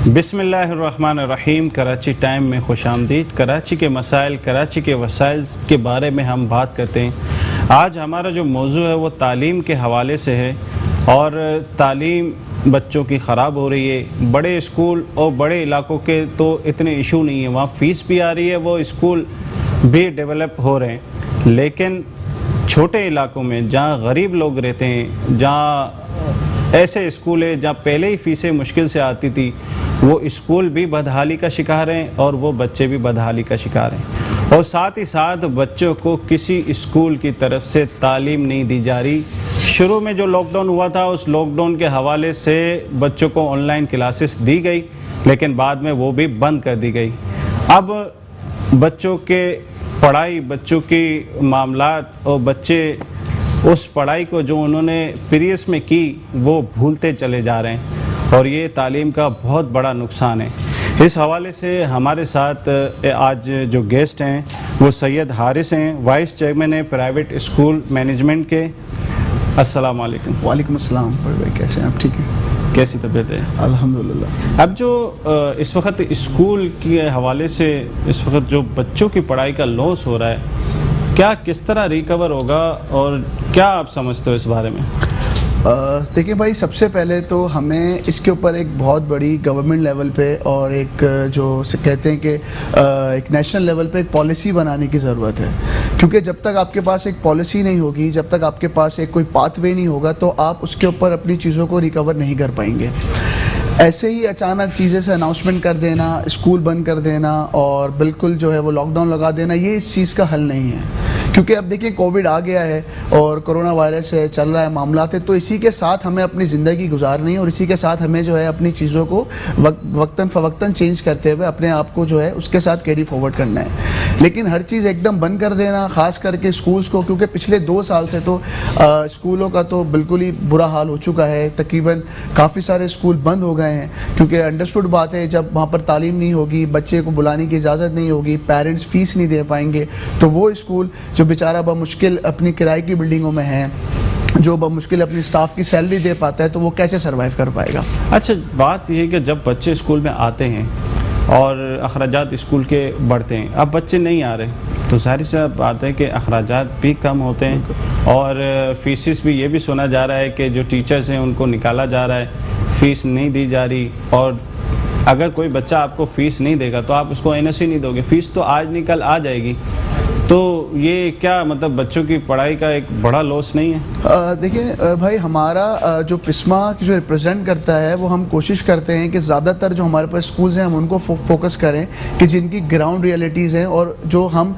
بسم اللہ الرحمن الرحیم. کراچی ٹائم میں خوش آمدید. کراچی کے مسائل، کراچی کے وسائل کے بارے میں ہم بات کرتے ہیں. آج ہمارا جو موضوع ہے وہ تعلیم کے حوالے سے ہے، اور تعلیم بچوں کی خراب ہو رہی ہے. بڑے اسکول اور بڑے علاقوں کے تو اتنے ایشو نہیں ہیں، وہاں فیس بھی آ رہی ہے، وہ اسکول بھی ڈیولپ ہو رہے ہیں. لیکن چھوٹے علاقوں میں جہاں غریب لوگ رہتے ہیں، جہاں ایسے اسکول ہیں جہاں پہلے ہی فیسیں مشکل سے آتی تھی، وہ اسکول بھی بدحالی کا شکار ہیں اور وہ بچے بھی بدحالی کا شکار ہیں. اور ساتھ ہی ساتھ بچوں کو کسی اسکول کی طرف سے تعلیم نہیں دی جا رہی. شروع میں جو لاک ڈاؤن ہوا تھا، اس لاک ڈاؤن کے حوالے سے بچوں کو آن لائن کلاسز دی گئی، لیکن بعد میں وہ بھی بند کر دی گئی. اب بچوں کے پڑھائی، بچوں کی معاملات اور بچے اس پڑھائی کو جو انہوں نے پریس میں کی وہ بھولتے چلے جا رہے ہیں، اور یہ تعلیم کا بہت بڑا نقصان ہے. اس حوالے سے ہمارے ساتھ آج جو گیسٹ ہیں وہ سید حارث ہیں، وائس چیئرمین ہیں پرائیویٹ اسکول مینجمنٹ کے. السلام علیکم. وعلیکم السلام. بھائی کیسے ہیں آپ؟ ٹھیک ہے. کیسی طبیعت ہے؟ الحمدللہ. اب جو اس وقت اسکول کے حوالے سے اس وقت جو بچوں کی پڑھائی کا لاس ہو رہا ہے، کیا کس طرح ریکور ہوگا اور کیا آپ سمجھتے ہو اس بارے میں؟ دیکھیں بھائی، سب سے پہلے تو ہمیں اس کے اوپر ایک بہت بڑی گورنمنٹ لیول پہ اور ایک جو کہتے ہیں کہ ایک نیشنل لیول پہ ایک پالیسی بنانے کی ضرورت ہے. کیونکہ جب تک آپ کے پاس ایک پالیسی نہیں ہوگی، جب تک آپ کے پاس ایک کوئی پاتھ وے نہیں ہوگا، تو آپ اس کے اوپر اپنی چیزوں کو ریکور نہیں کر پائیں گے. ایسے ہی اچانک چیزیں سے اناؤنسمنٹ کر دینا، اسکول بند کر دینا اور بالکل جو ہے وہ لاک ڈاؤن لگا دینا، یہ اس چیز کا حل نہیں ہے. کیونکہ اب دیکھیں کووڈ آ گیا ہے اور کرونا وائرس ہے، چل رہا ہے معاملات ہے، تو اسی کے ساتھ ہمیں اپنی زندگی گزارنی ہے اور اسی کے ساتھ ہمیں جو ہے اپنی چیزوں کو وقتاً فوقتاً چینج کرتے ہوئے اپنے آپ کو جو ہے اس کے ساتھ کیری فارورڈ کرنا ہے. لیکن ہر چیز ایک دم بند کر دینا، خاص کر کے اسکولس کو، کیونکہ پچھلے 2 سال سے تو اسکولوں کا تو بالکل ہی برا حال ہو چکا ہے. تقریباً کافی سارے اسکول بند ہو گئے ہیں، کیونکہ انڈرسٹوڈ بات ہے جب وہاں پر تعلیم نہیں ہوگی، بچے کو بلانے کی اجازت نہیں ہوگی، پیرنٹس فیس نہیں دے پائیں گے، تو وہ اسکول جو بیچارہ بمشکل اپنی کرائے کی بلڈنگوں میں ہیں، جو بمشکل اپنی سٹاف کی سیلری دے پاتا ہے، تو وہ کیسے سروائیو کر پائے گا؟ اچھا، بات یہ ہے کہ جب بچے اسکول میں آتے ہیں اور اخراجات اسکول کے بڑھتے ہیں، اب بچے نہیں آ رہے تو ظاہر سی بات ہے کہ اخراجات بھی کم ہوتے ہیں، اور فیسز بھی یہ بھی سنا جا رہا ہے کہ جو ٹیچرز ہیں ان کو نکالا جا رہا ہے، فیس نہیں دی جا رہی. اور اگر کوئی بچہ آپ کو فیس نہیں دے گا تو آپ اس کو NSC نہیں دو گے، فیس تو آج نہیں کل آ جائے گی. تو یہ کیا مطلب بچوں کی پڑھائی کا ایک بڑا لاس نہیں ہے؟ دیکھیں بھائی، ہمارا جو پسما جو ریپرزینٹ کرتا ہے وہ ہم کوشش کرتے ہیں کہ زیادہ تر جو ہمارے پاس اسکولز ہیں ہم ان کو فوکس کریں کہ جن کی گراؤنڈ ریئلٹیز ہیں، اور جو ہم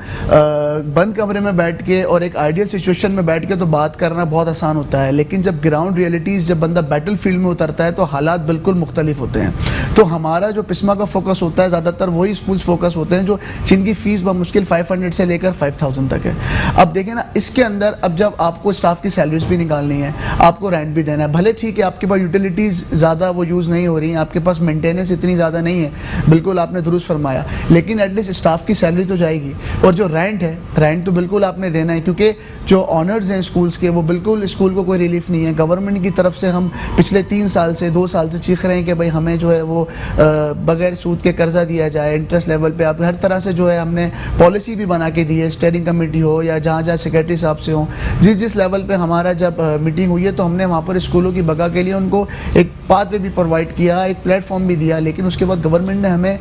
بند کمرے میں بیٹھ کے اور ایک آئیڈیل سچویشن میں بیٹھ کے تو بات کرنا بہت آسان ہوتا ہے، لیکن جب گراؤنڈ ریئلٹیز، جب بندہ بیٹل فیلڈ میں اترتا ہے تو حالات بالکل مختلف ہوتے ہیں. تو ہمارا جو پسما کا فوکس ہوتا ہے زیادہ تر وہی اسکولز فوکس ہوتے ہیں جو جن کی فیس بمشکل 500 سے لے کر 5000 تک ہے. اب دیکھیں نا، اس کے اندر اب جب آپ کو اسٹاف کی سیلریز بھی نکالنی ہے، آپ کو رینٹ بھی دینا ہے، بھلے ٹھیک ہے آپ کے پاس یوٹیلیٹیز زیادہ وہ یوز نہیں ہو رہی ہیں، آپ کے پاس مینٹیننس اتنی زیادہ نہیں ہے، بالکل آپ نے درست فرمایا، لیکن ایٹ لیسٹ اسٹاف کی سیلری تو جائے گی. اور جو رینٹ ہے، رینٹ تو بالکل آپ نے دینا ہے، کیونکہ جو آنرز ہیں اسکولز کے وہ بالکل اسکول کو کوئی ریلیف نہیں ہے. گورنمنٹ کی طرف سے ہم پچھلے 3 سال سے 2 سال سے چیخ رہے ہیں کہ بھائی ہمیں جو ہے وہ بغیر سود کے قرضہ دیا جائے، انٹرسٹ لیول پہ. آپ ہر طرح سے جو ہے ہم نے پالیسی بھی بنا کے دی ہے، اسٹیئرنگ کمیٹی ہو یا جہاں جہاں سیکریٹری صاحب سے ہوں، جس لیول پہ ہمارا جب میٹنگ ہوئی ہے تو ہم نے وہاں پر اسکولوں کی بقا کے لیے ان کو ایک پاتھ وے بھی پرووائڈ کیا، ایک پلیٹ فارم بھی دیا. لیکن اس کے بعد گورنمنٹ نے ہمیں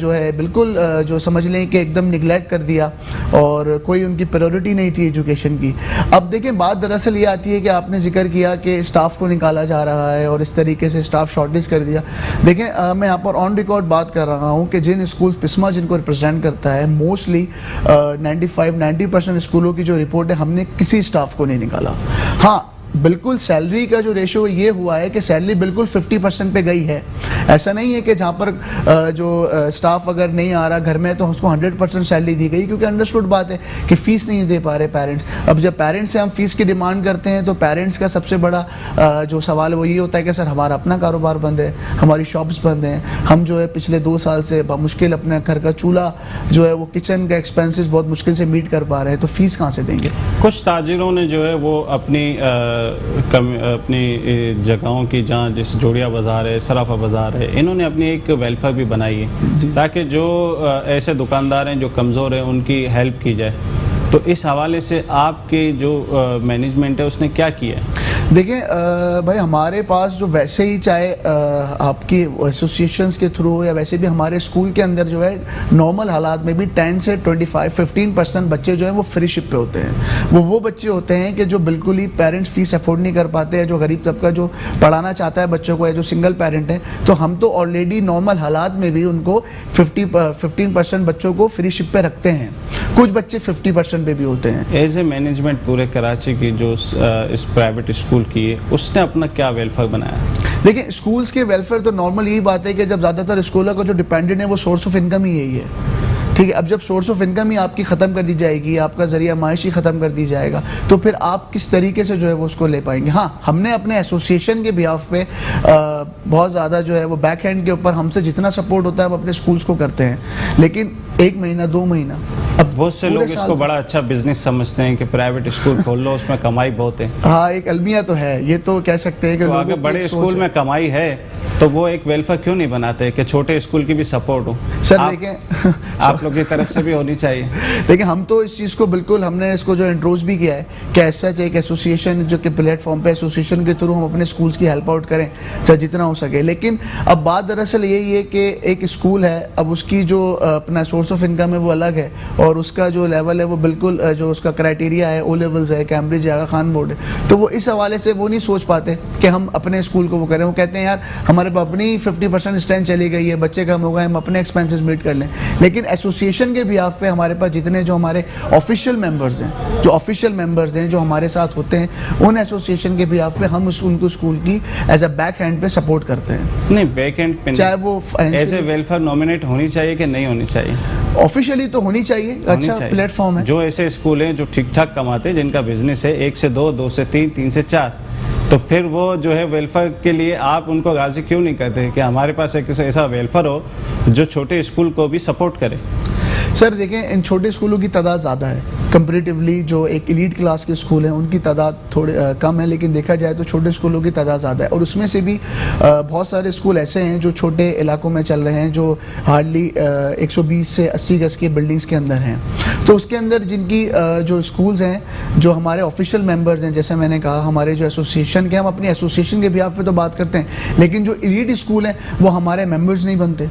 جو ہے بالکل جو سمجھ لیں کہ ایک دم نگلیکٹ کر دیا اور کوئی ان کی پریورٹی نہیں تھی ایجوکیشن کی. اب دیکھیں بات دراصل یہ آتی ہے کہ آپ نے ذکر کیا کہ اسٹاف کو نکالا جا رہا ہے اور اس طریقے سے اسٹاف شارٹیج کر دیا. دیکھیں میں یہاں پر آن ریکارڈ بات کر رہا ہوں کہ جن اسکول پسما جن کو ریپرزینٹ کرتا ہے، موسٹلی 90% اسکولوں کی جو رپورٹ ہے ہم نے کسی اسٹاف کو نہیں نکالا. ہاں بالکل سیلری کا جو ریشو یہ ہوا ہے کہ سیلری بالکل 50% پہ گئی ہے. ایسا نہیں ہے کہ جہاں پر جو سٹاف اگر نہیں آ رہا گھر میں تو اس کو 100% سیلری دی گئی، کیونکہ انڈرسٹوڈ بات ہے کہ فیس نہیں دے پا رہے پیرنٹس. اب جب پیرنٹس سے ہم فیس کی ڈیمانڈ کرتے ہیں تو پیرنٹس کا سب سے بڑا جو سوال وہ یہ ہوتا ہے کہ سر ہمارا اپنا کاروبار بند ہے، ہماری شاپس بند ہیں، ہم جو ہے پچھلے 2 سال سے بمشکل اپنے گھر کا چولہا جو ہے وہ کچن کا ایکسپینسز بہت مشکل سے میٹ کر پا رہے ہیں، تو فیس کہاں سے دیں گے؟ کچھ تاجروں نے جو ہے وہ اپنی اپنی جگہوں کی جہاں جس جوڑیا بازار ہے، سرافہ بازار ہے، انہوں نے اپنی ایک ویلفیئر بھی بنائی ہے تاکہ جو ایسے دکاندار ہیں جو کمزور ہیں ان کی ہیلپ کی جائے. تو اس حوالے سے آپ کے جو مینجمنٹ ہے اس نے کیا کیا ہے؟ دیکھیں بھائی ہمارے پاس جو ویسے ہی چاہے آپ کی ایسوسیشنز کے تھرو یا ویسے بھی ہمارے اسکول کے اندر جو ہے نارمل حالات میں بھی 10 سے 15% بچے جو ہیں وہ فری شپ پہ ہوتے ہیں. وہ بچے ہوتے ہیں کہ جو بالکل ہی پیرنٹس فیس افورڈ نہیں کر پاتے ہیں, جو غریب طبقہ جو پڑھانا چاہتا ہے بچوں کو, یا جو سنگل پیرنٹ ہیں, تو ہم تو آلریڈی نارمل حالات میں بھی ان کو 15% بچوں کو فری شپ پہ رکھتے ہیں. کچھ بچے 50% پہ بھی ہوتے ہیں. ایز اے مینجمنٹ پورے کراچی کی جو اس پرائیویٹ اسکول کی ہے اس نے اپنا کیا ویلفیئر بنایا؟ دیکھیں اسکولز کے ویلفیئر تو نارمل یہی بات ہے کہ جب زیادہ تر اسکولوں کا جو ڈیپینڈنٹ ہے وہ سورس آف انکم ہی یہی ہے. ٹھیک ہے, اب جب سورس آف انکم ہی آپ کی ختم کر دی جائے گی, آپ کا ذریعہ معاشی ختم کر دی جائے گا, تو پھر آپ کس طریقے سے جو ہے وہ اس کو لے پائیں گے. ہاں ہم نے اپنے ایسوسیشن کے بیہاف پہ بہت زیادہ جو ہے وہ بیک ہینڈ کے اوپر ہم سے جتنا سپورٹ ہوتا ہے ہم اپنے اسکولز کو کرتے ہیں, لیکن 1 مہینہ 2 مہینہ اب بہت سے لوگ اس کو بڑا اچھا بزنس سمجھتے ہیں کہ پرائیویٹ اسکول کھول لو, اس میں کمائی بہت ہے. ہاں ایک المیہ تو ہے, یہ تو کہہ سکتے ہیں کہ اگر بڑے اسکول میں کمائی ہے تو وہ ایک ویلفیئر کیوں نہیں بناتے کہ چھوٹے اسکول کی بھی سپورٹ ہو؟ سر دیکھیں آپ لوگ کی طرف سے بھی ہونی چاہیے. دیکھیں ہم تو اس چیز کو بالکل ہم نے اس کو جو انٹروز بھی کیا ہے کہ ایسا ایک ایسوسیشن جو کہ پلیٹ فارم پہ ایسوسیشن کے تھرو ہم اپنے اسکولز کی ہیلپ آؤٹ کریں جتنا ہو سکے. لیکن اب بات دراصل یہی ہے کہ ایک اسکول ہے, اب اس کی جو اپنا سورس آف انکم ہے وہ الگ ہے, اور اس کا جو لیول ہے وہ بالکل جو اس کا کرائٹیریا ہے او لیولز ہے, کیمبرج ہے, آغا خان بورڈ ہے, تو وہ اس حوالے سے وہ نہیں سوچ پاتے کہ ہم اپنے اسکول کو وہ کریں. وہ کہتے ہیں یار ہمارے پاس اپنی 50% اسٹرینتھ چلی گئی ہے, بچے کم ہو گئے, ہم اپنے ایکسپینسز میٹ کر لیں. لیکن ایسوسیشن کے بیہاف پہ ہمارے پاس جتنے جو ہمارے آفیشیل ممبرز ہیں جو ہمارے ساتھ ہوتے ہیں, ان ایسوسیشن کے بیہاف پہ ہم ان کو اسکول کی ایز اے بیک ہینڈ پہ سپورٹ کرتے ہیں. نہیں بیک ہینڈ پہ چاہے وہ ایز اے ویلفیئر نومینیٹ ہونی چاہیے کہ نہیں ہونی چاہیے؟ آفیشیلی تو ہونی چاہیے, اچھا پلیٹ فارم ہے. جو ایسے اسکول ہیں جو ٹھیک ٹھاک کماتے ہیں, جن کا بزنس ہے 1 سے 2, 2 سے 3, 3 سے 4, تو پھر وہ جو ہے ویلفیئر کے لیے آپ ان کو غازی کیوں نہیں کرتے کہ ہمارے پاس ایک ایسا ویلفیئر ہو جو چھوٹے اسکول کو بھی سپورٹ کرے؟ سر دیکھیں ان چھوٹے اسکولوں کی تعداد زیادہ ہے کمپیریٹیولی, جو ایک ایلیٹ کلاس کے اسکول ہیں ان کی تعداد تھوڑے کم ہے, لیکن دیکھا جائے تو چھوٹے اسکولوں کی تعداد زیادہ ہے. اور اس میں سے بھی بہت سارے اسکول ایسے ہیں جو چھوٹے علاقوں میں چل رہے ہیں, جو ہارڈلی 120 سے 80 گز کی بلڈنگز کے اندر ہیں. تو اس کے اندر جن کی جو اسکولز ہیں, جو ہمارے آفیشیل ممبرز ہیں, جیسے میں نے کہا ہمارے جو ایسوسیشن کے, ہم اپنی ایسوسیشن کے بیہاف پہ تو بات کرتے ہیں, لیکن جو ایلیٹ اسکول ہیں وہ ہمارے ممبرز نہیں بنتے,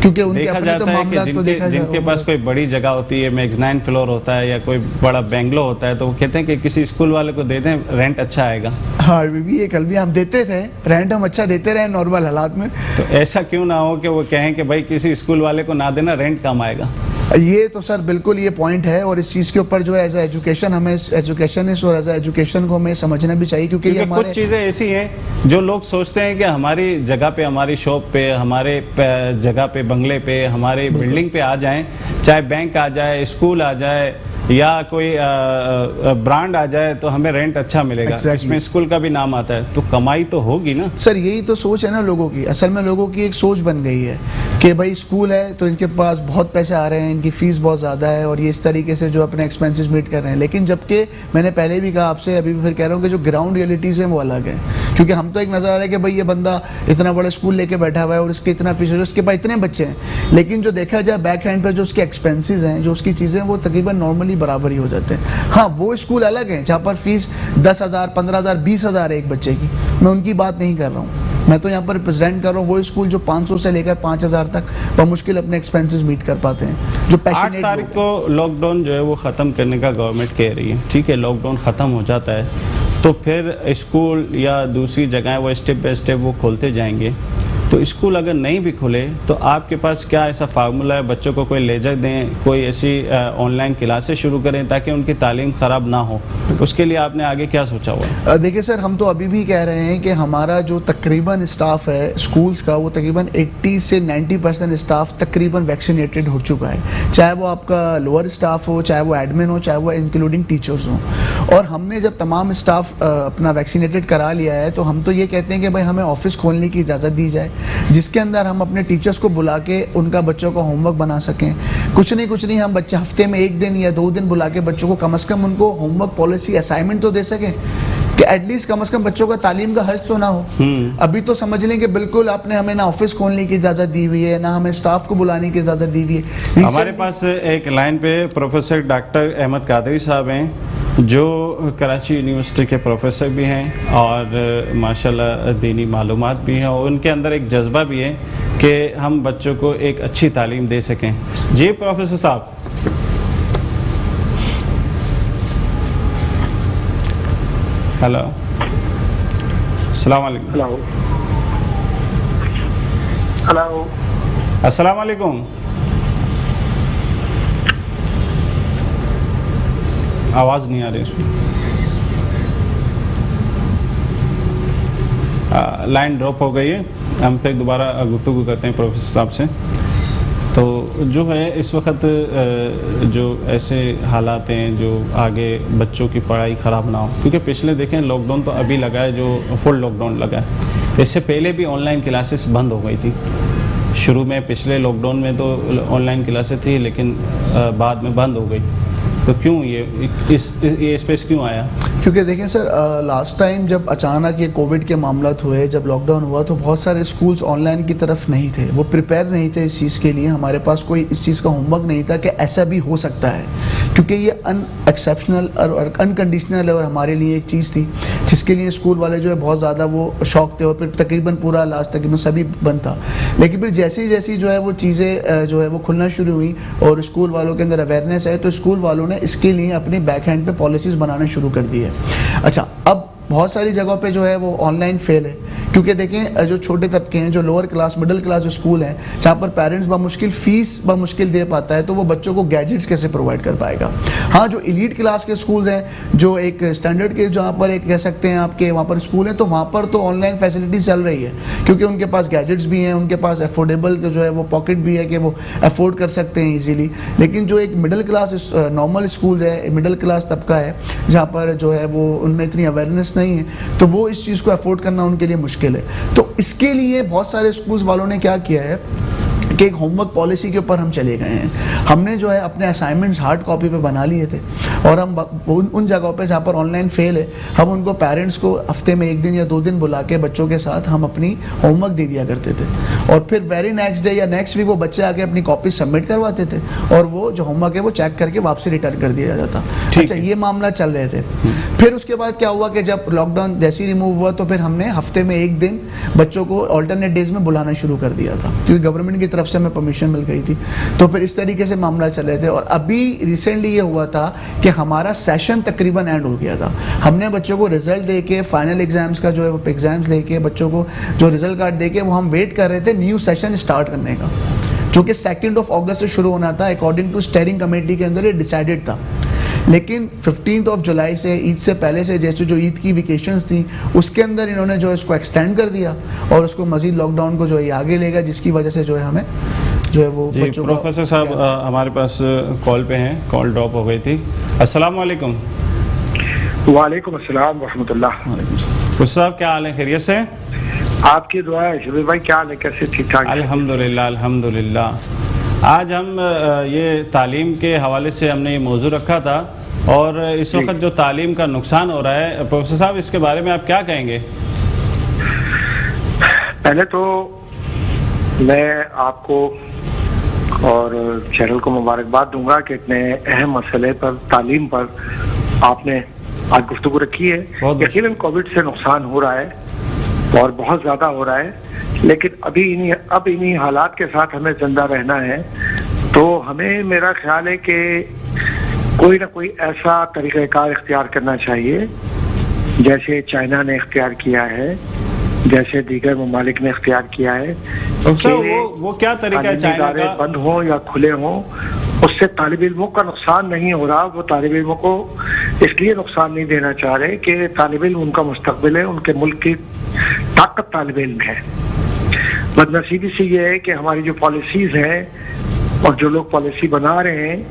کیونکہ ان کے اپنے تو معاملات تو دیکھا جائے. جن کے پاس کوئی بڑی جگہ ہوتی ہے, میگزائن فلور ہوتا ہے یا کوئی بڑا بینگلو ہوتا ہے, تو وہ کہتے ہیں کہ کسی اسکول والے کو دے دیں, رینٹ اچھا آئے گا. ہاں بھی یہ کل بھی ہم دیتے تھے, رینٹ ہم اچھا دیتے رہے نارمل حالات میں. تو ایسا کیوں نہ ہو کہ وہ کہیں کہ بھائی کسی اسکول والے کو نہ دینا, رینٹ کم آئے گا. یہ تو سر بالکل یہ پوائنٹ ہے, اور اس چیز کے اوپر جو ہے ایز اے ایجوکیشن ہمیں ایجوکیشنسٹ اور ایز اے ایجوکیشن کو ہمیں سمجھنا بھی چاہیے, کیونکہ یہ کچھ چیزیں ایسی ہیں جو لوگ سوچتے ہیں کہ ہماری جگہ پہ, ہماری شاپ پہ, ہمارے جگہ پہ, بنگلے پہ, ہماری بلڈنگ پہ آ جائیں, چاہے بینک آ جائے, اسکول آ جائے یا کوئی برانڈ آ جائے, تو ہمیں رینٹ اچھا ملے گا, اس میں اسکول کا بھی نام آتا ہے, تو کمائی تو ہوگی نا. سر یہی تو سوچ ہے نا لوگوں کی, اصل میں لوگوں کی ایک سوچ بن گئی ہے کہ بھائی اسکول ہے تو ان کے پاس بہت پیسے آ رہے ہیں, ان کی فیس بہت زیادہ ہے, اور یہ اس طریقے سے جو اپنے ایکسپینسز میٹ کر رہے ہیں. لیکن جبکہ میں نے پہلے بھی کہا آپ سے, ابھی بھی پھر کہہ رہا ہوں کہ جو گراؤنڈ ریئلٹیز ہیں وہ الگ ہیں, کیونکہ ہم تو ایک نظر آ رہا ہے کہ بھائی یہ بندہ اتنا بڑا اسکول لے کے بیٹھا ہوا ہے اور اس کے اتنا فیس ہے, اس کے پاس اتنے بچے ہیں, لیکن جو دیکھا جائے بیک ہینڈ پہ جو اس کے ایکسپینسز ہیں, جو اس کی چیزیں وہ تقریباً نارملی برابر ہی ہو جاتے ہیں. ہاں وہ اسکول الگ ہیں جہاں پر فیس 10,000, 15,000, 20,000 ہے ایک بچے کی, میں ان کی بات نہیں کر رہا ہوں. میں تو یہاں پر ریپرزینٹ کر رہا ہوں وہ اسکول جو 500 سے لے کر 5,000 تک بمشکل اپنے ایکسپینسز میٹ کر پاتے ہیں, جو 8 تاریخ کو لاک ڈاؤن جو ہے وہ ختم کرنے کا گورنمنٹ کہہ رہی ہے. ٹھیک ہے, لاک ڈاؤن ختم ہو جاتا ہے تو پھر اسکول یا دوسری جگہیں وہ اسٹیپ بائی اسٹیپ وہ کھولتے جائیں گے. تو اسکول اگر نہیں بھی کھلے تو آپ کے پاس کیا ایسا فارمولہ ہے, بچوں کو کوئی لیجر دیں, کوئی ایسی آن لائن کلاسیں شروع کریں تاکہ ان کی تعلیم خراب نہ ہو, اس کے لیے آپ نے آگے کیا سوچا ہوا ہے؟ دیکھیں سر ہم تو ابھی بھی کہہ رہے ہیں کہ ہمارا جو تقریباً اسٹاف ہے اسکولز کا, وہ تقریباً 80 سے 90% اسٹاف تقریباً ویکسینیٹڈ ہو چکا ہے, چاہے وہ آپ کا لوور اسٹاف ہو, چاہے وہ ایڈمن ہو, چاہے وہ انکلوڈنگ ٹیچرز ہوں. اور ہم نے جب تمام اسٹاف اپنا ویکسینیٹڈ کرا لیا ہے تو ہم تو یہ کہتے ہیں کہ بھائی ہمیں آفس کھولنے کی اجازت دی جائے, جس کے اندر ہم اپنے ٹیچرز کو بلا کے ان کا بچوں کا ہوم ورک بنا سکیں. کچھ نہیں ہم بچے ہفتے میں 1 دن یا 2 دن بلا کے بچوں کو کم از کم ان کو ہوم ورک پالیسی اسائنمنٹ تو دے سکیں کہ ایٹ لیسٹ کم از کم بچوں کا تعلیم کا حرج تو نہ ہو. ابھی تو سمجھ لیں کہ بالکل آپ نے ہمیں نہ آفس کھولنے کی اجازت دی ہوئی ہے، نہ ہمیں اسٹاف کو بلانے کی اجازت دی ہوئی ہے. ہمارے پاس ایک لائن پہ پروفیسر ڈاکٹر احمد قادری صاحب ہیں جو کراچی یونیورسٹی کے پروفیسر بھی ہیں اور ماشاءاللہ دینی معلومات بھی ہیں، اور ان کے اندر ایک جذبہ بھی ہے کہ ہم بچوں کو ایک اچھی تعلیم دے سکیں. جی پروفیسر صاحب. ہلو، السلام علیکم. ہلو السلام علیکم. آواز نہیں آ رہی. لائن ڈراپ ہو گئی ہے. ہم پھر دوبارہ گفتگو کرتے ہیں پروفیسر صاحب سے. تو جو ہے اس وقت جو ایسے حالات ہیں جو آگے بچوں کی پڑھائی خراب نہ ہو، کیونکہ پچھلے دیکھیں لاک ڈاؤن تو ابھی لگا ہے، جو فل لاک ڈاؤن لگا ہے. اس سے پہلے بھی آن لائن کلاسز بند ہو گئی تھی. شروع میں پچھلے لاک ڈاؤن میں تو آن لائن کلاسیں تھی، لیکن بعد میں بند ہو گئی. تو کیوں یہ اسپیس کیوں آیا؟ کیونکہ دیکھیں سر، لاسٹ ٹائم جب اچانک یہ کووڈ کے معاملات ہوئے، جب لاک ڈاؤن ہوا، تو بہت سارے اسکولز آن لائن کی طرف نہیں تھے، وہ پریپیئر نہیں تھے اس چیز کے لیے. ہمارے پاس کوئی اس چیز کا ہوم ورک نہیں تھا کہ ایسا بھی ہو سکتا ہے، کیونکہ یہ ان ایکسیپشنل اور انکنڈیشنل اور ہمارے لیے ایک چیز تھی جس کے لیے اسکول والے جو ہے بہت زیادہ وہ شوق تھے، اور پھر تقریباً پورا لاسٹ تقریباً سبھی بند تھا. لیکن پھر جیسی جیسی جو ہے وہ چیزیں جو ہے وہ کھلنا شروع ہوئی اور اسکول والوں کے اندر اویئرنیس ہے، تو اسکول والوں نے اس کے لیے اپنی بیک ہینڈ پہ پالیسیز بنانا شروع کر دی ہے. اچھا، اب بہت ساری جگہوں پہ جو ہے وہ آن لائن فیل ہے، کیونکہ دیکھیں جو چھوٹے طبقے ہیں، جو لوور کلاس مڈل کلاس جو اسکول ہیں، جہاں پر پیرنٹس بمشکل فیس بمشکل دے پاتا ہے، تو وہ بچوں کو گیجٹس کیسے پرووائڈ کر پائے گا. ہاں، جو ایلیٹ کلاس کے اسکولز ہیں، جو ایک اسٹینڈرڈ کے جہاں پر ایک کہہ سکتے ہیں آپ کے وہاں پر اسکول ہیں، تو وہاں پر تو آن لائن فیسلٹیز چل رہی ہے، کیونکہ ان کے پاس گیجٹس بھی ہیں، ان کے پاس افورڈیبل جو ہے وہ پاکٹ بھی ہے کہ وہ افورڈ کر سکتے ہیں ایزیلی. لیکن جو ایک مڈل کلاس نارمل اسکولز ہے، مڈل کلاس طبقہ ہے، جہاں پر جو ہے وہ ان میں اتنی اویئرنیس نہیں ہے، تو وہ اس چیز کو افورڈ کرنا ان کے لیے مشکل ہے. تو اس کے لیے بہت سارے اسکولز والوں نے کیا کیا ہے کہ ایک ہوم ورک پالیسی کے اوپر ہم چلے گئے ہیں. ہم نے جو ہے اپنے اسائنمنٹس ہارڈ کاپی پہ بنا لیے تھے، اور ہم ان جگہوں پہ جہاں پر آن لائن فیل ہے، ہم ان کو پیرنٹس کو ہفتے میں 1 دن یا 2 دن بلا کے بچوں کے ساتھ ہم اپنی ہوم ورک دے دیا کرتے تھے، اور پھر ویری نیکسٹ ڈے یا نیکسٹ ویک وہ بچے آ کے اپنی کاپی سبمٹ کرواتے تھے، اور وہ جو ہوم ورک ہے وہ چیک کر کے واپسی ریٹرن کر دیا جاتا. اچھا، یہ معاملہ چل رہے تھے. پھر اس کے بعد کیا ہوا کہ جب لاک ڈاؤن جیسے ہی ریموو ہوا، تو پھر ہم نے ہفتے میں 1 دن بچوں کو آلٹرنیٹ ڈیز میں بلانا شروع کر دیا تھا، کیونکہ گورنمنٹ کی طرف سے ہمیں پرمیشن مل گئی تھی. تو پھر اس طریقے سے معاملہ چل رہے تھے. اور ابھی ریسنٹلی یہ ہوا تھا کہ ہمارا سیشن تقریباً اینڈ ہو گیا تھا. ہم نے بچوں کو رزلٹ دے کے، فائنل ایگزامز کا جو ہے وہ ایگزامز لے کے، بچوں کو جو رزلٹ کارڈ دے کے، وہ ہم ویٹ کر رہے تھے نیو سیشن اسٹارٹ کرنے کا، جو کہ 2 اگست سے شروع ہونا تھا اکارڈنگ ٹو اسٹیئرنگ کمیٹی کے اندر یہ ڈیسائیڈڈ تھا. لیکن 15 جولائی سے، عید سے پہلے سے، جیسے جو عید کی ویکیشنز تھیں اس کے اندر انہوں نے جو ہے اس کو ایکسٹینڈ کر دیا، اور اس کو مزید لاک ڈاؤن کو جو ہے آگے لے گا، جس کی وجہ سے جو ہے ہمیں جو ہے وہ جی پروفیسر صاحب ہمارے پاس کال پہ ہیں، کال ڈراپ ہو گئی تھی. السلام علیکم. وعلیکم السلام ورحمۃ اللہ. کچھ صاحب کیا حال ہے؟ خیریت سے؟ آپ کی دعا ہے. شبیر بھائی کیا حال ہے؟ کیسے؟ ٹھیک ٹھاک؟ الحمدللہ الحمدللہ. آج ہم یہ تعلیم کے حوالے سے ہم نے یہ موضوع رکھا تھا، اور اس وقت جو تعلیم کا نقصان ہو رہا ہے، پروفیسر صاحب اس کے بارے میں آپ کیا کہیں گے؟ پہلے تو میں آپ کو اور چینل کو مبارکباد دوں گا کہ اتنے اہم مسئلے پر، تعلیم پر آپ نے آج گفتگو رکھی ہے. یقیناً کووڈ سے نقصان ہو رہا ہے اور بہت زیادہ ہو رہا ہے، لیکن اب انہی حالات کے ساتھ ہمیں زندہ رہنا ہے. تو ہمیں، میرا خیال ہے کہ کوئی نہ کوئی ایسا طریقہ کار اختیار کرنا چاہیے جیسے چائنا نے اختیار کیا ہے، جیسے دیگر ممالک نے اختیار کیا ہے. وہ کیا طریقہ ہے؟ چائنا کا بند ہوں یا کھلے ہوں، اس سے طالب علموں کا نقصان نہیں ہو رہا. وہ طالب علموں کو اس لیے نقصان نہیں دینا چاہ رہے کہ طالب علم ان کا مستقبل ہے، ان کے ملک کی طاقت طالب علم ہے. بدنصیبی سے یہ ہے کہ ہماری جو پالیسیز ہیں اور جو لوگ پالیسی بنا رہے ہیں،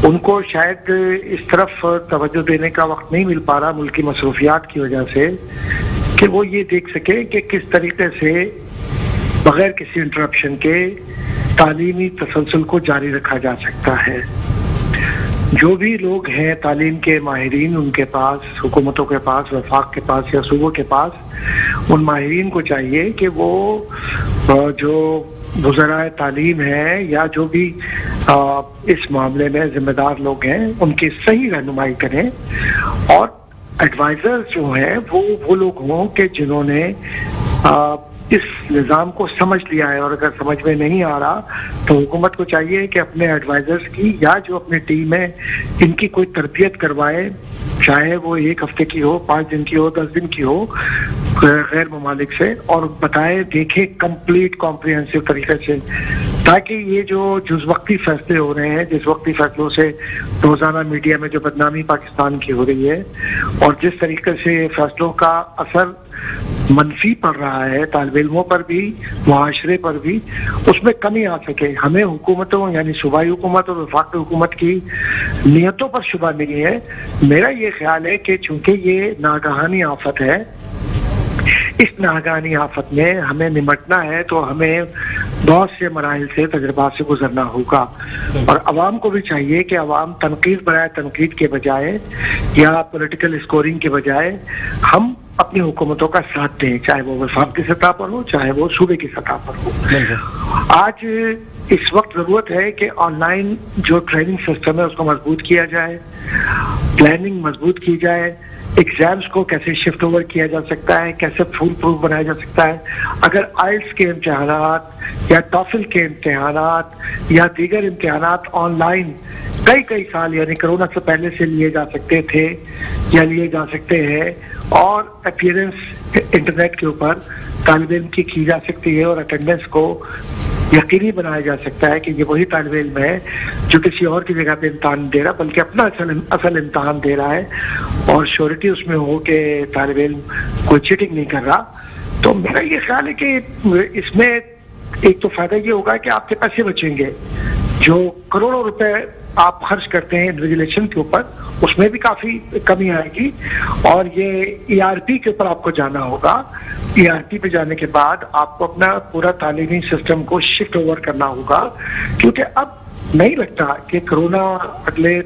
ان کو شاید اس طرف توجہ دینے کا وقت نہیں مل پا رہا ملکی مصروفیات کی وجہ سے، کہ وہ یہ دیکھ سکے کہ کس طریقے سے بغیر کسی انٹرپشن کے تعلیمی تسلسل کو جاری رکھا جا سکتا ہے. جو بھی لوگ ہیں تعلیم کے ماہرین، ان کے پاس، حکومتوں کے پاس، وفاق کے پاس یا صوبوں کے پاس، ان ماہرین کو چاہیے کہ وہ جو وزرائے تعلیم ہیں یا جو بھی اس معاملے میں ذمہ دار لوگ ہیں ان کی صحیح رہنمائی کریں، اور ایڈوائزر جو ہیں وہ لوگ ہوں کہ جنہوں نے اس نظام کو سمجھ لیا ہے، اور اگر سمجھ میں نہیں آ رہا تو حکومت کو چاہیے کہ اپنے ایڈوائزرز کی یا جو اپنی ٹیم ہے ان کی کوئی تربیت کروائے، چاہے وہ 1 ہفتے کی ہو، 5 دن کی ہو، 10 دن کی ہو، غیر ممالک سے، اور بتائے دیکھیں کمپلیٹ کمپریہنسو طریقے سے، تاکہ یہ جو جز وقتی فیصلے ہو رہے ہیں، جس وقتی فیصلوں سے روزانہ میڈیا میں جو بدنامی پاکستان کی ہو رہی ہے اور جس طریقے سے فیصلوں کا اثر منفی پڑ رہا ہے طالب علموں پر بھی، معاشرے پر بھی، اس میں کمی آ سکے۔ ہمیں حکومتوں یعنی صوبائی حکومت اور وفاقی حکومت کی نیتوں پر شبہ نہیں ہے۔ میرا یہ خیال ہے کہ چونکہ یہ ناگہانی آفت ہے، اس ناگہانی آفت میں ہمیں نمٹنا ہے تو ہمیں بہت سے مراحل سے، تجربات سے گزرنا ہوگا، اور عوام کو بھی چاہیے کہ عوام تنقید برائے تنقید کے بجائے یا پولیٹیکل اسکورنگ کے بجائے ہم اپنی حکومتوں کا ساتھ دیں، چاہے وہ وفاق کی سطح پر ہو، چاہے وہ صوبے کی سطح پر ہو۔ آج اس وقت ضرورت ہے کہ آن لائن جو ٹریننگ سسٹم ہے اس کو مضبوط کیا جائے، پلاننگ مضبوط کی جائے، ایگزامز کو کیسے شفٹ اوور کیا جا سکتا ہے، کیسے فول پروف بنایا جا سکتا ہے۔ اگر آئلٹس کے امتحانات یا ٹافل کے امتحانات یا دیگر امتحانات آن لائن کئی سال یعنی کرونا سے پہلے سے لیے جا سکتے تھے یا لیے جا سکتے ہیں، اور اپیئرنس انٹرنیٹ کے اوپر طالب علم کی جا سکتی ہے، اور اٹینڈنس کو یقینی بنایا جا سکتا ہے کہ یہ وہی طالب علم ہے جو کسی اور کی جگہ پہ امتحان دے رہا بلکہ اپنا اصل امتحان دے رہا ہے، اور شیورٹی اس میں ہو کہ طالب علم کوئی چیٹنگ نہیں کر رہا۔ تو میرا یہ خیال ہے کہ اس میں ایک تو فائدہ یہ ہوگا کہ آپ کے پیسے بچیں گے، جو کروڑوں روپے آپ خرچ کرتے ہیں ریگولیشن کے اوپر، اس میں بھی کافی کمی آئے گی، اور یہ ERP کے اوپر آپ کو جانا ہوگا۔ ERP پہ جانے کے بعد آپ کو اپنا پورا تعلیمی سسٹم کو شفٹ اوور کرنا ہوگا، کیونکہ اب نہیں لگتا کہ کرونا اگلے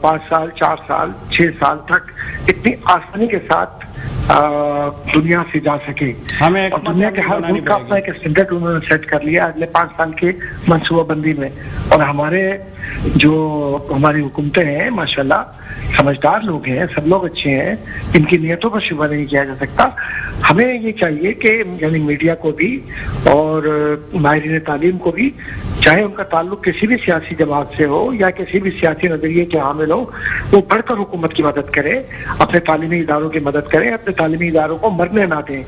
5 سال، 4 سال، 6 سال تک اتنی آسانی کے ساتھ دنیا سے جا سکے۔ ہمیں اور دنیا کے ہر ملک کا اپنا ایک اسٹینڈرڈ انہوں نے سیٹ کر لیا اگلے 5 سال کے منصوبہ بندی میں، اور ہماری حکومتیں ہیں ماشاءاللہ سمجھدار لوگ ہیں، سب لوگ اچھے ہیں، ان کی نیتوں پر شبہ نہیں کیا جا سکتا۔ ہمیں یہ چاہیے کہ یعنی میڈیا کو بھی اور ماہرین تعلیم کو بھی، چاہے ان کا تعلق کسی بھی سیاسی جماعت سے ہو یا کسی بھی سیاسی نظریے کے حامل ہو، وہ بڑھ کر حکومت کی مدد کریں، اپنے تعلیمی اداروں کی مدد کریں، اپنے تعلیمی اداروں کو مرنے نہ دیں،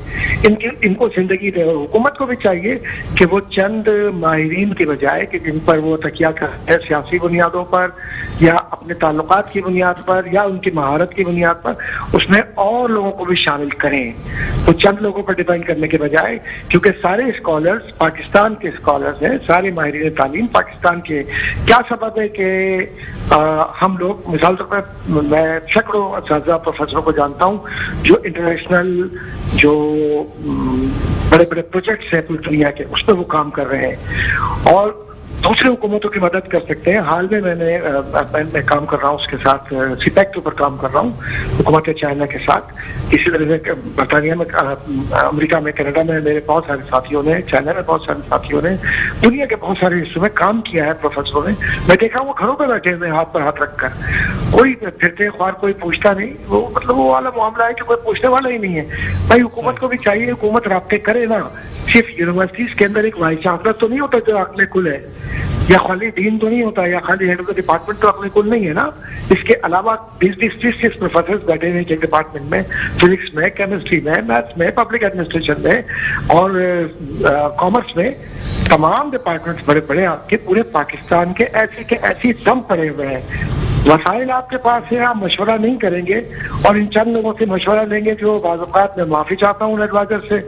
ان کو زندگی دیں۔ اور حکومت کو بھی چاہیے کہ وہ چند ماہرین کے بجائے کہ جن پر وہ تکیہ کرتے ہیں سیاسی بنیادوں پر یا اپنے تعلقات کی بنیاد پر یا ان کی مہارت کی بنیاد پر، اس میں اور لوگوں کو بھی شامل کریں، وہ چند لوگوں پر ڈیپینڈ کرنے کے بجائے، کیونکہ سارے اسکالرز پاکستان کے اسکالرز ہیں، سارے ماہرین تعلیم پاکستان کے۔ کیا سبب ہے کہ ہم لوگ مثال طور پر میں سینکڑوں اساتذہ پروفیسروں کو جانتا ہوں جو انٹرنیشنل جو بڑے بڑے پروجیکٹس ہیں پوری دنیا کے، اس پہ وہ کام کر رہے ہیں اور دوسرے حکومتوں کی مدد کر سکتے ہیں۔ حال میں میں کام کر رہا ہوں اس کے ساتھ، CPEC کے اوپر کام کر رہا ہوں حکومت چائنا کے ساتھ۔ اسی طرح سے برطانیہ میں، امریکہ میں، کینیڈا میں میرے بہت سارے ساتھیوں نے، چائنا میں بہت سارے ساتھیوں نے، دنیا کے بہت سارے حصوں میں کام کیا ہے پروفیسروں نے۔ میں دیکھا وہ گھروں پہ بیٹھے ہوئے ہاتھ پر ہاتھ رکھ کر، کوئی پھرتے خوار کوئی پوچھتا نہیں، وہ مطلب وہ والا معاملہ ہے کہ کوئی پوچھنے والا ہی نہیں ہے۔ بھائی حکومت کو بھی چاہیے حکومت رابطے کرے نا، صرف یونیورسٹیز کے اندر ایک وائس چانسلر تو نہیں ہوتا جو عقل کل ہے، یا خالی ڈین تو نہیں ہوتا، یا خالی ہیڈ آف دا ڈپارٹمنٹ تو اپنے کل نہیں ہے نا۔ اس کے علاوہ 20-30 پروفیسرز بیٹھے ہیں ایک ڈپارٹمنٹ میں، فزکس میں، کیمسٹری میں، میتھس میں، پبلک ایڈمنسٹریشن میں اور کامرس میں، تمام ڈپارٹمنٹس بڑے بڑے آپ کے پورے پاکستان کے ایسے کے ایسی دم پڑے ہوئے ہیں۔ وسائل آپ کے پاس ہے، آپ مشورہ نہیں کریں گے اور ان چند لوگوں سے مشورہ لیں گے جو بعض اوقات میں معافی چاہتا ہوں ایڈوائزر سے،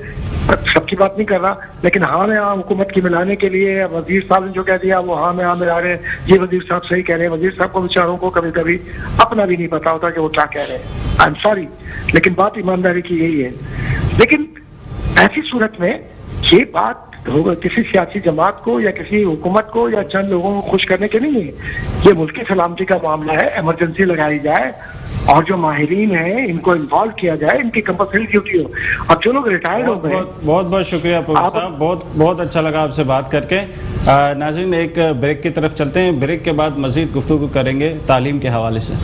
سب کی بات نہیں کر رہا، لیکن ہاں میں حکومت کی ملانے کے لیے وزیر صاحب نے جو کہہ دیا وہ ہاں میں ملا رہے ہیں، یہ وزیر صاحب صحیح کہہ رہے ہیں۔ وزیر صاحب کو بیچاروں کو کبھی کبھی اپنا بھی نہیں پتا ہوتا کہ وہ کیا کہہ رہے ہیں، آئی ایم سوری، لیکن بات ایمانداری کی یہی ہے۔ لیکن ایسی صورت میں یہ بات ہوگا کسی سیاسی جماعت کو یا کسی حکومت کو یا چند لوگوں کو خوش کرنے کے نہیں ہے، یہ ملک کی سلامتی کا معاملہ ہے. ایمرجنسی لگائی جائے اور جو ماہرین ہیں ان کو انوالو کیا جائے، ان کی کمپلسری ڈیوٹی ہو. اب جو لوگ ریٹائرڈ ہو گئے، بہت بہت شکریہ پروفیسر صاحب، بہت اچھا لگا آپ سے بات کر کے. ناظرین ایک بریک کی طرف چلتے ہیں، بریک کے بعد مزید گفتگو کریں گے تعلیم کے حوالے سے.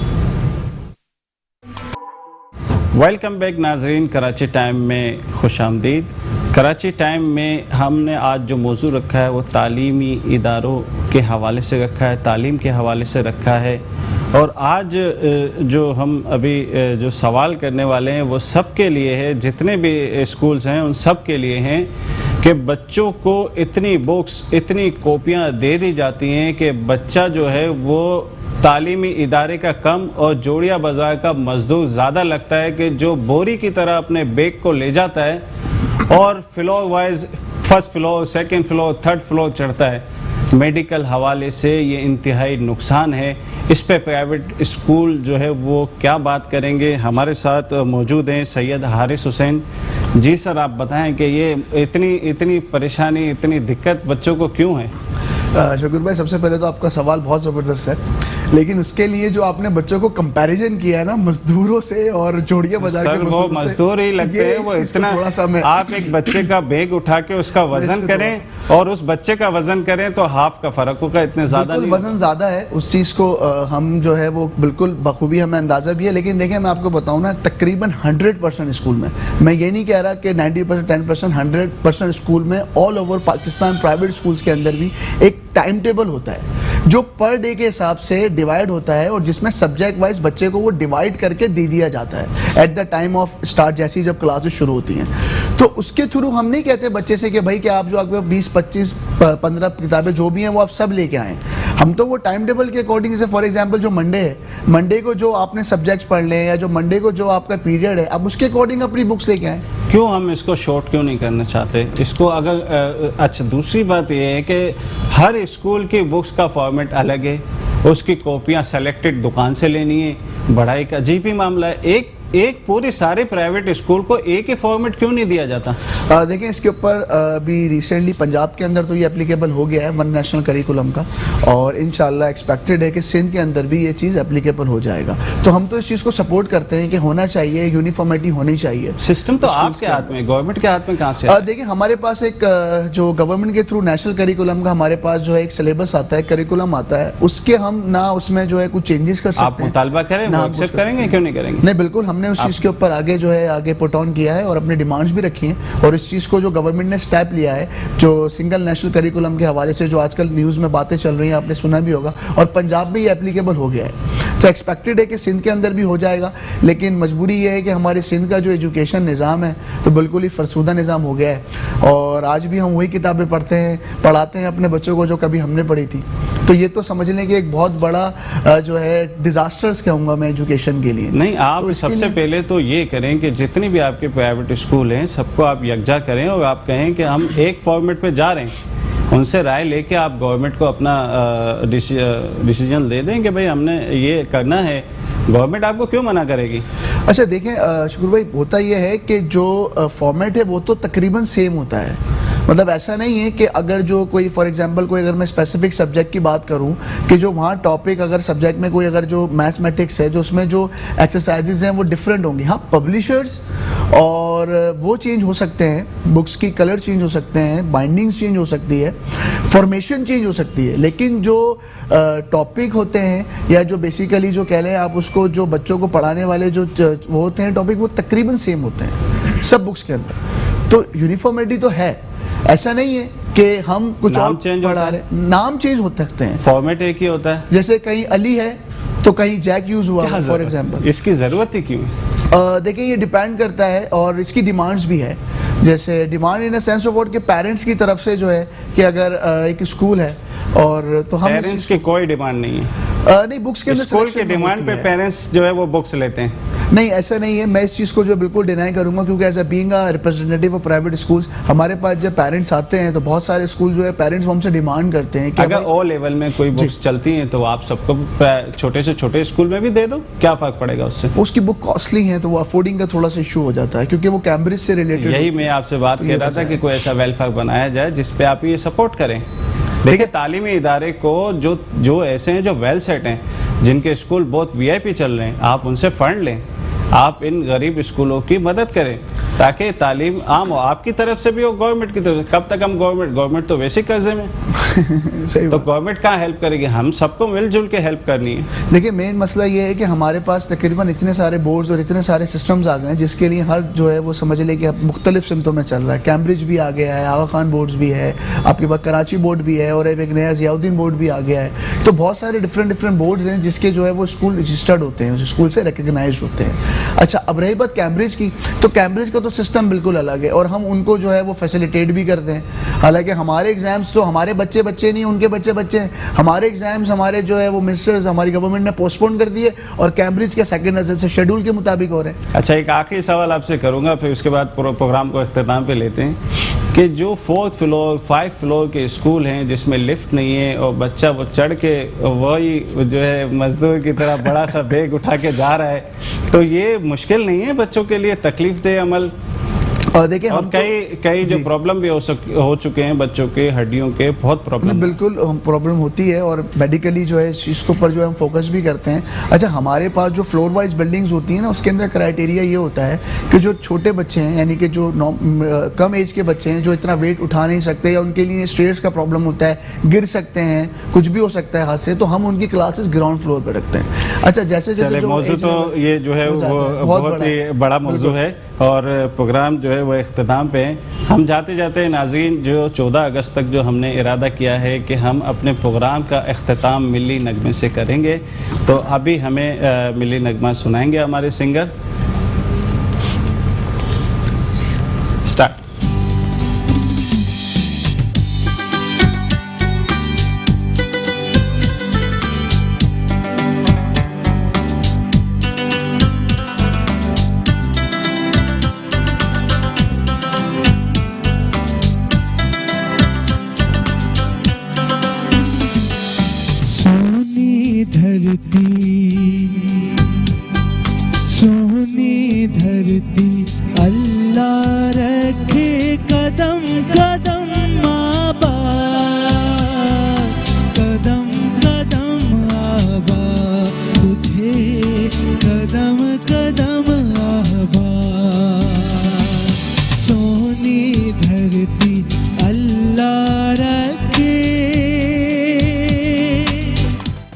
ویلکم بیک ناظرین، کراچی ٹائم میں خوش آمدید. کراچی ٹائم میں ہم نے آج جو موضوع رکھا ہے وہ تعلیمی اداروں کے حوالے سے رکھا ہے، تعلیم کے حوالے سے رکھا ہے. اور آج جو ہم ابھی جو سوال کرنے والے ہیں وہ سب کے لیے ہے، جتنے بھی اسکولز ہیں ان سب کے لیے ہیں کہ بچوں کو اتنی بکس، اتنی کاپیاں دے دی جاتی ہیں کہ بچہ جو ہے وہ تعلیمی ادارے کا کم اور جوڑیا بازار کا مزدور زیادہ لگتا ہے، کہ جو بوری کی طرح اپنے بیگ کو لے جاتا ہے اور floor wise first floor, second floor, third floor چڑھتا ہے. میڈیکل حوالے سے یہ انتہائی نقصان ہے. اس پہ پرائیویٹ اسکول جو ہے وہ کیا بات کریں گے. ہمارے ساتھ موجود ہیں سید حارث حسین. جی سر، آپ بتائیں کہ یہ اتنی پریشانی، اتنی دقت بچوں کو کیوں ہے؟ شکر بھائی، سب سے پہلے تو آپ کا سوال بہت زبردست ہے، لیکن اس کے لیے جو آپ نے بچوں کو کمپیریزن کیا ہے نا مزدوروں سے اور جوڑیا بازار کے وہ مزدور ہی لگتے ہیں. وہ اتنا آپ ایک بچے کا بیگ اٹھا کے اس کا وزن کریں اور اس بچے کا وزن کریں تو ہاف کا فرق ہوگا، اتنے زیادہ نہیں. وزن زیادہ ہے اس چیز کو ہم جو ہے وہ بالکل بخوبی ہمیں اندازہ بھی ہے. لیکن دیکھیں میں آپ کو بتاؤں نا، تقریباً 100% اسکول میں یہ نہیں کہہ رہا کہ 90%، 10%، 100% اسکول میں all over Pakistan private schools کے اندر بھی ایک ٹائم ٹیبل ہوتا ہے جو پر ڈے کے حساب سے ڈیوائیڈ ہوتا ہے، اور جس میں سبجیکٹ وائز بچے کو وہ ڈیوائیڈ کر کے دے دیا جاتا ہے at the time of start, جیسی جب کلاسز شروع ہوتی ہیں. تو اس کے تھرو ہم نہیں کہتے بچے سے کہ بھائی کہ آپ جو آپ 20، 25، 15 کتابیں جو بھی ہیں وہ آپ سب لے کے آئیں. ہم تو وہ ٹائم ٹیبل کے اکارڈنگ، جیسے فار ایگزامپل جو منڈے ہے، منڈے کو جو آپ نے سبجیکٹس پڑھ لیں یا جو منڈے کو جو آپ کا پیریڈ ہے، آپ اس کے اکارڈنگ اپنی بکس لے کے آئیں. کیوں ہم اس کو شارٹ کیوں نہیں کرنا چاہتے اس کو؟ اگر اچھا، دوسری بات یہ ہے کہ ہر اسکول کی بکس کا فارمیٹ الگ ہے، اس کی کاپیاں سلیکٹڈ دکان سے لینی ہے. بڑا ایک عجیب ہی معاملہ ہے. ایک پوری سارے پرائیویٹ اسکول کو ایک ہی فارمیٹ کیوں نہیں دیا جاتا؟ دیکھیں اس کے اوپر ابھی ریسنٹلی پنجاب کے اندر تو یہ اپلیکیبل ہو گیا ہے ون نیشنل کریکولم کا، اور انشاءاللہ ایکسپیکٹڈ ہے کہ سندھ کے اندر بھی یہ چیز اپلیکیبل ہو جائے گا. تو ہم تو اس چیز کو سپورٹ کرتے ہیں کہ ہونا چاہیے، یونیفارمٹی ہونی چاہیے. سسٹم تو آپ کے ہاتھ میں، گورنمنٹ کے ہاتھ میں کہاں سے؟ دیکھیں ہمارے پاس ایک جو گورنمنٹ کے تھرو نیشنل کریکولم کا ہمارے پاس جو ہے ایک سلیبس آتا ہے، کریکولم آتا ہے، اس کے ہم نہ اس میں جو ہے کچھ چینجز کر سکتے ہیں. آپ مطالبہ کریں، وہ ایکسپٹ کریں گے؟ کیوں نہیں کریں گے؟ نہیں، بالکل ہم نے اس چیز کے اوپر آگے جو ہے آگے پٹ آن کیا ہے اور اپنی ڈیمانڈز بھی رکھی ہیں. اور اس چیز کو جو گورنمنٹ نے سٹیپ لیا ہے، جو سنگل نیشنل کریکولم کے حوالے سے جو آج کل نیوز میں باتیں چل رہی ہیں، آپ نے سنا بھی ہوگا، اور پنجاب میں یہ اپلیکیبل ہو گیا ہے. تو ایکسپیکٹڈ ہے کہ سندھ کے اندر بھی ہو جائے گا. لیکن مجبوری یہ ہے کہ ہمارے سندھ کا جو ایجوکیشن نظام ہے تو بالکل ہی فرسودہ نظام ہو گیا ہے، اور آج بھی ہم وہی کتابیں پڑھاتے ہیں اپنے بچوں کو جو کبھی ہم نے پڑھی تھی. تو یہ تو سمجھ لیں کہ ایک بہت بڑا جو ہے ڈیزاسٹرز کہوں گا میں ایجوکیشن کے لیے. نہیں، آپ سب سے پہلے تو یہ کریں کہ جتنی بھی آپ کے پرائیویٹ اسکول ہیں سب کو آپ یکجا کریں اور آپ کہیں کہ ہم ایک فارمیٹ پہ جا رہے ہیں. ان سے رائے لے کے آپ گورنمنٹ کو اپنا ڈیسیجن دے دیں کہ بھئی ہم نے یہ کرنا ہے. گورنمنٹ آپ کو کیوں منع کرے گی؟ اچھا دیکھیں شکر بھائی، ہوتا یہ ہے کہ جو فارمیٹ ہے وہ تو تقریباً سیم ہوتا ہے. مطلب ایسا نہیں ہے کہ اگر جو کوئی فار ایگزامپل کوئی اگر میں اسپیسیفک سبجیکٹ کی بات کروں کہ جو وہاں ٹاپک اگر سبجیکٹ میں کوئی اگر جو میتھمیٹکس ہے جو اس میں جو ایکسرسائزز ہیں وہ ڈفرینٹ ہوں گی. ہاں پبلیشرز اور وہ چینج ہو سکتے ہیں، بکس کی کلر چینج ہو سکتے ہیں، بائنڈنگز چینج ہو سکتی ہے، فارمیشن چینج ہو سکتی ہے، لیکن جو ٹاپک ہوتے ہیں یا جو بیسیکلی جو کہہ لیں آپ اس کو جو بچوں کو پڑھانے والے جو وہ ہوتے ہیں ٹاپک، وہ تقریباً سیم ہوتے ہیں سب بکس کے اندر. تو یونیفارمٹی تو ہے، ایسا نہیں ہے کہ ہم کچھ اور پڑھا رہے ہیں. نام چینج ہو سکتے ہیں، فارمیٹ ایک ہی ہوتا ہے. جیسے کہیں علی ہے تو کہیں جیک یوز ہوا فار ایگزامپل. اس کی ضرورت ہی کیوں ہے؟ دیکھیں یہ ڈیپینڈ کرتا ہے اور اس کی ڈیمانڈز بھی ہے. جیسے demand in a sense of what کہ پیرنٹس کی طرف سے جو ہے کہ اگر ایک اسکول ہے اور تو ہم پیرنٹس کی کوئی ڈیمانڈ نہیں ہے. نہیں بکس کے اندر اسکول کی selection ڈیمانڈ ہوتی پہ ہے. پیرنٹس جو ہے وہ بکس لیتے ہیں. نہیں ایسا نہیں ہے, میں اس چیز کو جو بالکل ڈینائی کروں گا, کیونکہ as a being a representative of private schools ہمارے پاس جب پیرنٹس آتے ہیں تو بہت سارے اسکول جو ہے پیرنٹس ہم سے ڈیمانڈ کرتے ہیں کہ اگر او لیول میں کوئی بکس چلتی ہیں تو آپ سب کو چھوٹے سے چھوٹے اسکول میں بھی دے دو, کیا فرق پڑے گا اس سے؟ اس کی بک کاسٹلی ہیں تو وہ افورڈنگ کا تھوڑا سا ایشو ہو جاتا ہے, کیونکہ وہ کیمبرج سے ریلیٹڈ. یہی میں آپ سے بات کر رہا تھا کہ کوئی ایسا ویلفیئر بنایا جائے جس پہ آپ یہ سپورٹ کریں. دیکھیں تعلیمی ادارے کو جو ایسے ہیں جو ویل سیٹ ہیں, جن کے اسکول بہت وی آئی پی چل رہے ہیں, آپ ان سے فنڈ لیں, آپ ان غریب اسکولوں کی مدد کریں تاکہ تعلیم عام ہو, آپ کی طرف سے بھی ہو, گورنمنٹ کی طرف سے. کب تک ہم گورنمنٹ تو ویسے قرضے میں, تو گورنمنٹ کہاں ہیلپ کرے گی؟ ہم سب کو مل جل کے ہیلپ کرنی ہے. دیکھیں مین مسئلہ یہ ہے کہ ہمارے پاس تقریباً اتنے سارے بورڈز اور اتنے سارے سسٹمز آ گئے ہیں جس کے لیے ہر جو ہے وہ سمجھ لے کہ مختلف سمتوں میں چل رہا ہے. کیمبرج بھی آ گیا ہے, آغا خان بورڈز بھی ہے, آپ کے پاس کراچی بورڈ بھی ہے, اور ایک نیا ضیاء الدین بورڈ بھی آ گیا ہے. تو بہت سارے ڈفرینٹ بورڈز ہیں جس کے جو ہے وہ اسکول رجسٹرڈ ہوتے ہیں, اس اسکول سے ریکگنائزڈ ہوتے ہیں. اچھا اب رہی بات کیمبرج کی, تو کیمبرج کا تو سسٹم بالکل الگ ہے اور ہم ان کو جو ہے وہ فیسیلیٹیٹ بھی کرتے ہیں. حالانکہ ہمارے ایگزامس تو ہمارے بچے نہیں, ان کے بچے ہیں. ہمارے ایگزامس ہمارے جو ہے وہ منسٹرز ہماری گورنمنٹ نے پوسٹ پون کر دیے اور کیمبرج کے سیکنڈ نظر سے شیڈول کے مطابق ہو رہے ہیں. اچھا ایک آخری سوال آپ سے کروں گا, پھر اس کے بعد پروگرام کو اختتام پہ لیتے ہیں, کہ جو 4th فلور 5 فلور کے اسکول ہیں جس میں لفٹ نہیں ہے اور بچہ وہ چڑھ کے وہی جو ہے مزدور کی طرح بڑا سا بیگ اٹھا کے جا رہا ہے, تو یہ مشکل نہیں ہے بچوں کے لیے تکلیف دہ عمل؟ اور دیکھیں اور کئی جو پرابلم بھی ہو چکے ہیں بچوں کے, ہڈیوں کے بہت پرابلم. بالکل پرابلم ہوتی ہے اور میڈیکلی جو ہے اس چیز کے اوپر جو ہے ہم فوکس بھی کرتے ہیں. اچھا ہمارے پاس جو فلور وائز بلڈنگز ہوتی ہیں نا, اس کے اندر کرائٹیریا یہ ہوتا ہے کہ جو چھوٹے بچے ہیں, یعنی کہ جو کم ایج کے بچے ہیں جو اتنا ویٹ اٹھا نہیں سکتے یا ان کے لیے اسٹیئرز کا پرابلم ہوتا ہے, گر سکتے ہیں, کچھ بھی ہو سکتا ہے ہاتھ سے, تو ہم ان کی کلاسز گراؤنڈ فلور پہ رکھتے ہیں. اچھا جیسے موضوع تو یہ جو ہے وہ بہت ہی بڑا موضوع ہے اور پروگرام جو ہے وہ اختتام پہ ہیں. ہم جاتے جاتے ناظرین جو 14 اگست تک جو ہم نے ارادہ کیا ہے کہ ہم اپنے پروگرام کا اختتام ملی نغمے سے کریں گے, تو ابھی ہمیں ملی نغمہ سنائیں گے ہمارے سنگر. اسٹارٹ. سونی دھرتی